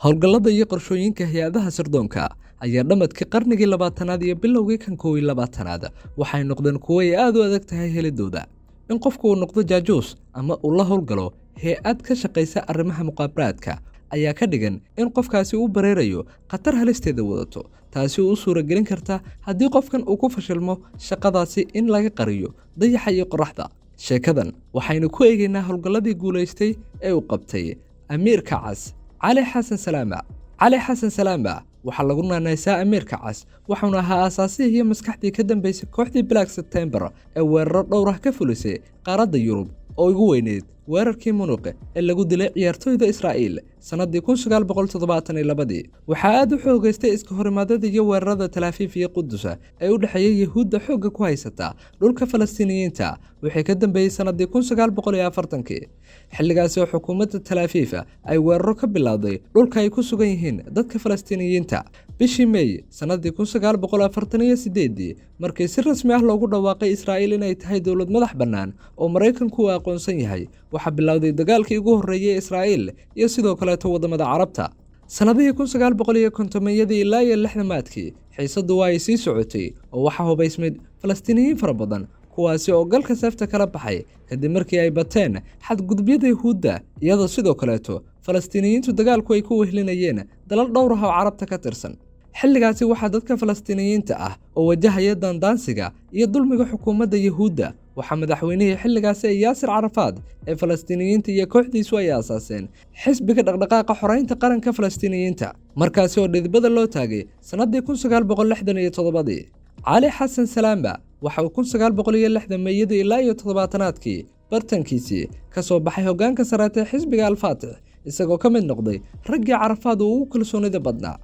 howlgallada iyo qorshooyinka hay-adaha sirdoonka ayaa dhamadkii qarnigii 20aad iyo bilowgii kan 21aad waxay noqdeen kuwo ay aad u adag tahay helidooda in qofku uu noqdo jaajuus ama uu la howlgalo hay-ad ka shaqaysa arrimaha muqaabaraadka ayaa ka dhigan in qofkaasi uu bareerayo khatar halisteeda wadato taasi u suuragelin karta haddii qofkan uu ku fashilmo shaqadaasi in laga qariyo dayaxa iyo qoraxda. sheekadan waxaynu ku eegaynaa howlgalladii guulaystay ee uu qabtay amiirka cas cali xasan salaama. cali xasan salaama waxaa lagu naanaysaa amiirka cas waxaana ahaa aasaasihii iyo maskaxdii ka dambeysay kooxdii Black September ee weeraro dhowr ah ka fulisay qaaradda Yurub oo ugu weyneed weerarkii Munuq ee lagu dilay ciyaartoyda Israa'iil sanadii 1972. waxaa aad u xoogaystay iska horimaadada iyo weerarada Tel Aviv iyo Qudus ee u dhaxeeyay Yahuudda xooga ku haysata dhulka Falastiiniyiinta wixii ka dambeeyay sanadii 1940. xilligaas oo xukuumadda Tel Aviv ay weeraro ka bilowday dhulka ay ku sugan yihiin dadka Falastiiniyiinta. bishii May sanadii 1948 markii si rasmi ah loogu dhawaaqay Israa'iil inay tahay dawlad madax bannaan oo Mareykanku uu aqoonsan yahay, waxaa bilowday dagaalkii ugu horreeyay ee Israa'iil iyo sidoo kale wadamada Carabta. sanadihii 1950 ilaa 60 xiisadu waa ay sii socotay oo waxaa hubaysmay Falastiiniyiin fara badan kuwaasi oo galka seefta kala baxay kadib markii ay bateen xadgudubyada Yahuudda iyadoo sidoo kaleeto Falastiiniyiintu dagaalku ay ku wehlinayeen dalal dhowr ah oo Carabta ka tirsan. xilligaasi waxaa dadka Falastiiniyiinta ah oo wajahaya dandaansiga iyo dulmiga xukuumadda Yahuudda waxaa madaxweynihii xilligaasi Yaasir Carafaad ee Falastiiniyiinta iyo kooxdiisu ay aasaaseen xisbiga dhaqdhaqaaqa xoreynta qaranka Falastiiniyiinta markaasi oo dhidibada loo taagay sanadii 1967. cali xasan salaama waxa uu 1960 ilaa 70 bartankiisii ka soo baxay hoggaanka sare ee xisbiga Al-Fatih isagoo ka mid noqday raggii Carafaad uu ugu kalsoonida badnaa.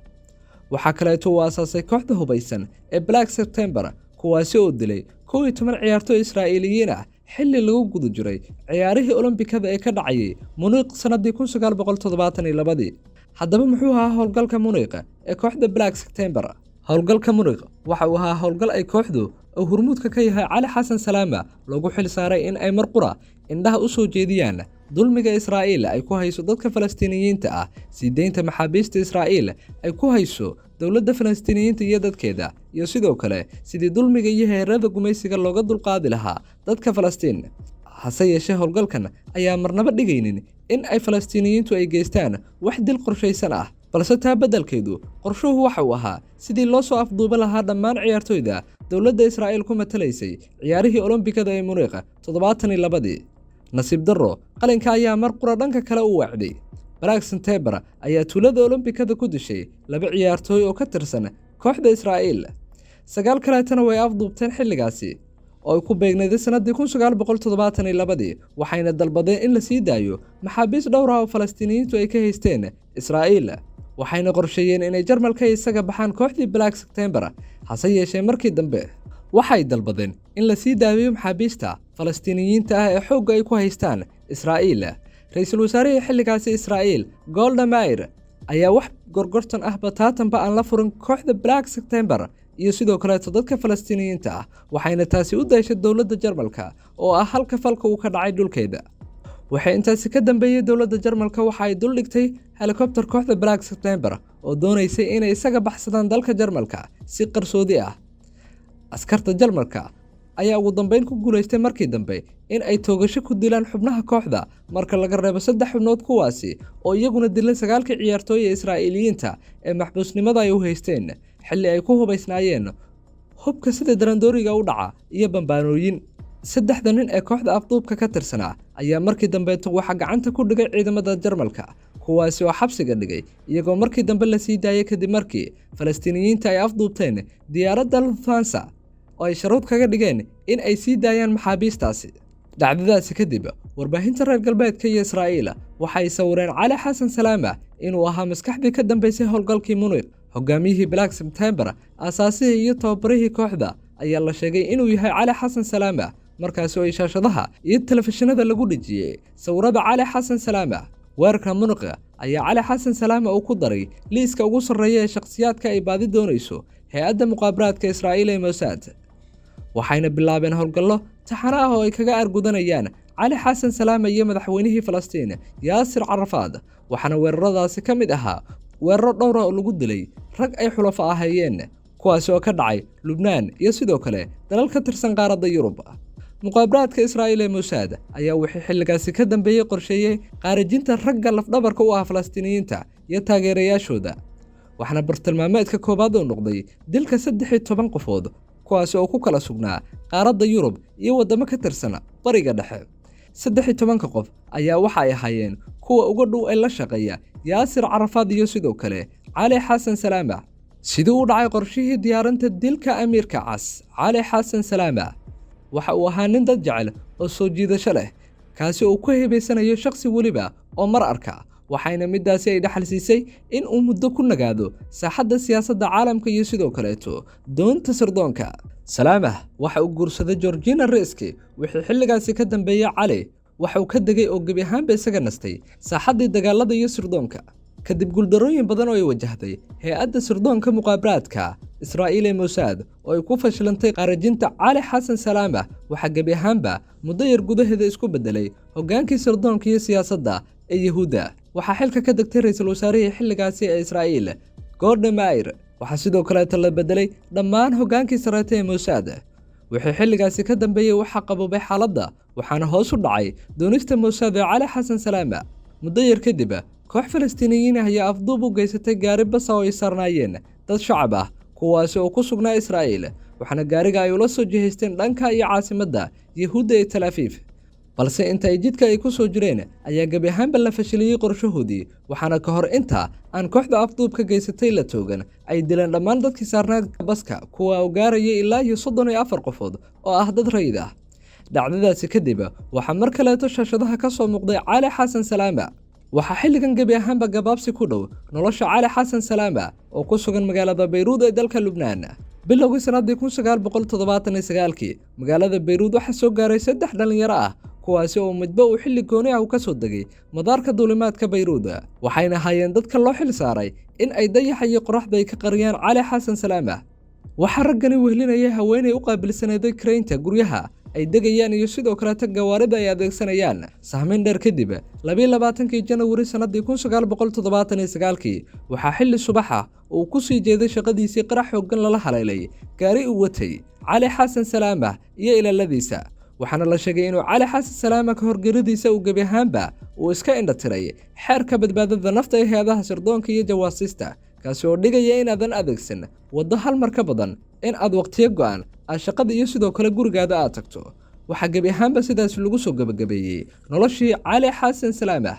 waxaa kaleeto uu aasaasay kooxda hubaysan ee Black September kuwaasi oo dilay 11 ciyaartoy Israa'iiliyiin ah xilli lagu guda jiray ciyaarihii Olombikada ee ka dhacayay Munuq sanadii 1972. haddaba muxuu ahaa howlgalka Munuq ee kooxda Black September? howlgalka Munuq waxa uu ahaa howlgal ay kooxdu oo hurmuudka ka yahay cali xasan salaama lagu xil saaray in ay marqura indhaha u soo jeediyaan dulmiga Israa'iil ay ku hayso dadka Falastiiniyiinta ah, sii deynta maxaabiista Israa'iil ay ku hayso dawladda Falastiiniyiinta iyo dadkeeda, iyo sidoo kale sidii dulmiga iyo heerada gumaysiga looga dulqaadi lahaa dadka Falastiin. hase yeeshee howlgalkan ayaa marnaba dhigaynin in ay Falastiiniyiintu ay geystaan wax dil qorshaysan ah, balse taa beddelkeedu qorshuhu waxa uu ahaa sidii loo soo afduuban lahaa dhammaan ciyaartoyda dawladda Israa'iil ku matalaysay ciyaarihii Olombikada ee Munuq 72. nasiib darro qalinka ayaa mar qura dhanka kale u wacday. Black September ayaa tuulada Olombikada ku dishay 2 ciyaartooy oo ka tirsan kooxda Israa'iil. 9 kaleetana way afduubteen xilligaasi oo ay ku beegnayd sanadii 1972 waxayna dalbadeen in la sii daayo maxaabiis dhowr ah oo Falastiiniyiintu ay ka haysteen Israa'iil. waxayna qorsheeyeen inay Jarmalka isaga baxaan kooxdii Black September. hase yeeshee markii dambe waxay dalbadeen in la sii daayo maxaabiista Falastiiniyiinta ah ee xoogga ay ku haystaan Israa'iil. ra'iisul wasaaraha xilligaasi Israa'iil Golda Meir ayaa wax gorgortan ah bataatanba aan la furin kooxda Black September iyo sidoo kale dadka Falastiiniyiinta ah, waxayna taasi u dayshay dawladda Jarmalka oo ah halka falka uu ka dhacay dhulkeeda. waxay intaasi ka dambeeyay dawladda Jarmalka waxa ay dul dhigtay helicopter kooxda Black September oo doonaysay inay isaga baxsadaan dalka Jarmalka si qarsoodi ah. askarta Jarmalka ayaa ugu dambeyn ku guuleystay markii dambe in ay toogasho ku dilaan xubnaha kooxda marka laga reebo 3 xubnood kuwaasi oo iyaguna dilay 9 ciyaartooy ee Israa'iiliyiinta ee maxbuusnimada ay u haysteen xilli ay ku hubaysnaayeen hubka sida darandooriga u dhaca iyo bambaanooyin. 3 nin ee kooxda afduubka ka tirsanaa ayaa markii dambe waxa gacanta ku dhigay ciidamada Jarmalka kuwaasi oo xabsiga dhigay iyagoo markii dambe la sii daayay kadib markii Falastiiniyiinta ay afduubteen diyaaradda Lufthansa oo ay sharuud kaga dhigeen in ay sii daayaan maxaabiistaasi. dhacdadaasi kadib warbaahinta reer galbeedka iyo Israa'iil waxay sawireen cali xasan salaama inuu ahaa maskaxdii ka dambeysay howlgalkii Munuq. hogaamiyihii Black September aasaasihii iyo tababarihii kooxda ayaa la sheegay inuu yahay cali xasan salaama markaas oo shaashadaha iyo telefishinada lagu dhijiyay sawirada cali xasan salaama. weerarka Munuq ayaa cali xasan salaama uu ku daray liiska ugu sarreeya ee shakhsiyaadka ay baadi doonayso hay'adda muqaabaraadka Israa'iil ee Mossad. waxayna bilaabeen howlgallo taxane ah oo ay kaga argudanayaan cali xasan salaama iyo madaxweynihii Falastiin Yaasir Carafaad. waxaana weeraradaasi ka mid ahaa weeraro dhowr ah oo lagu dilay rag ay xulafo ahaayeen kuwaasi oo ka dhacay Lubnaan iyo sidoo kale dalal ka tirsan qaaradda Yurub. muqaabaraadka Israa'iil ee Mossad ayaa wixii xilligaasi ka dambeeyay qorsheeyay qaarijinta ragga lafdhabarka u ah Falastiiniyiinta iyo taageerayaashooda, waxaana bartilmaameedka koobaad uu noqday dilka 13 qofood kuwaasi oo ku kala sugnaa qaaradda Yurub iyo wadamo ka tirsan bariga dhexe. 13 qof ayaa waxa ay ahaayeen kuwa uga dhow ee la shaqeeya Yaasir Carafaad iyo sidoo kale Cali Xasan Salaama. sidii u dhacay qorshihii diyaarinta dilka amiirka cas Cali Xasan Salaama waxa uu ahaa nin dad jecel oo soo jiidasho leh, kaasi oo ku heebaysanayo shakhsi waliba oo mar arka, waxayna midaasi ay dhaxal siisay in uu muddo ku nagaado saaxadda siyaasadda caalamka iyo sidoo kaleeto doonta sirdoonka. Salaama waxa uu guursaday Georgina Reeski wixii xilligaasi ka dambeeyay Cali waxa uu ka degay oo gebi ahaanba isaga nastay saaxaddii dagaalada iyo sirdoonka kadib guuldarooyin badan oo ay wajahday hay'adda sirdoonka muqaabaraadka Israa'iil ee Mossad oo ay ku fashilantay qaarijinta Cali Xasan Salaama. waxa gebi ahaanba muddo yar gudaheeda isku bedelay hogaankii sirdoonka iyo siyaasadda ee Yahuuda. waxaa xilka ka degtay ra'iisul wasaarihii xilligaasi ee Israa'iil Golda Meir. waxaa sidoo kale la bedelay dhammaan hogaankii sareete ee Mossad. wixii xilligaasi ka dambeeyay waxa qabobay xaaladda, waxaana hoos u dhacay doonista Mossad ee Cali Xasan Salaama. muddo yar kadib koox Falastiiniyiin ah ayaa afduub u geysatay gaari bas oo ay saarnaayeen dad shacab ah kuwaasi oo ku sugnaa Israa'iil, waxaana gaariga ay ula soo jihaysteen dhanka iyo caasimadda Yahuudda ee Tel Aviv. balse inta ay jidka ay ku soo jireen ayaa gebi ahaanba la fashiliyay qorshahoodii, waxaana ka hor inta aan kooxda afduubka geysatay la toogan ay dileen dhammaan dadkii saarnaa baska kuwa u gaarayay ilaa 34 qofood oo ah dad rayid ah. dhacdadaasi kadib waxaa mar kaleeto shaashadaha ka soo muuqday Cali Xasan Salaama. waxaa xilligan gebi ahaanba gabaabsi ku dhow nolosha Cali Xasan Salaama oo ku sugan magaalada Beirut ee dalka Lubnaan. bilowgii sanadii 1979 magaalada Beirut waxaa soo gaaray 3 dhalinyaro ah kuwaasi oo midba uu xilli gooni ah ka soo degay madaarka duulimaadka Beirut, waxayna hayeen dadka loo xil saaray in ay dayaxa iyo qoraxda ay ka qariyaan Cali Xasan Salaama. waxaa raggani wehlinayay haweeney u qaabilsaneeday kareynta guryaha ay degayaan iyo sidoo kale gawaarida ay adeegsanayaan. sahmin dheer kadib 22 Janawari sanadii 1979 waxaa xilli subaxa uu ku sii jeeday shaqadiisii qarax xooggan lala haleelay gaari uu watay Cali Xasan Salaama iyo ilaaladiisa, waxaana la sheegay inuu Cali Xasan Salaama ka horgaridiisa uu gebi ahaanba uu iska indhatiray xeerka badbaadada nafta ee hay'adaha sirdoonka iyo jawaasiista, kaasi oo dhigaya in aadan adeegsan waddo hal mar ka badan in aad waqtiyo go'an aad shaqada iyo sidoo kale gurigaada aad tagto. waxaa gebi ahaanba sidaas lagu soo gabagabeeyay noloshii Cali Xasan Salaama.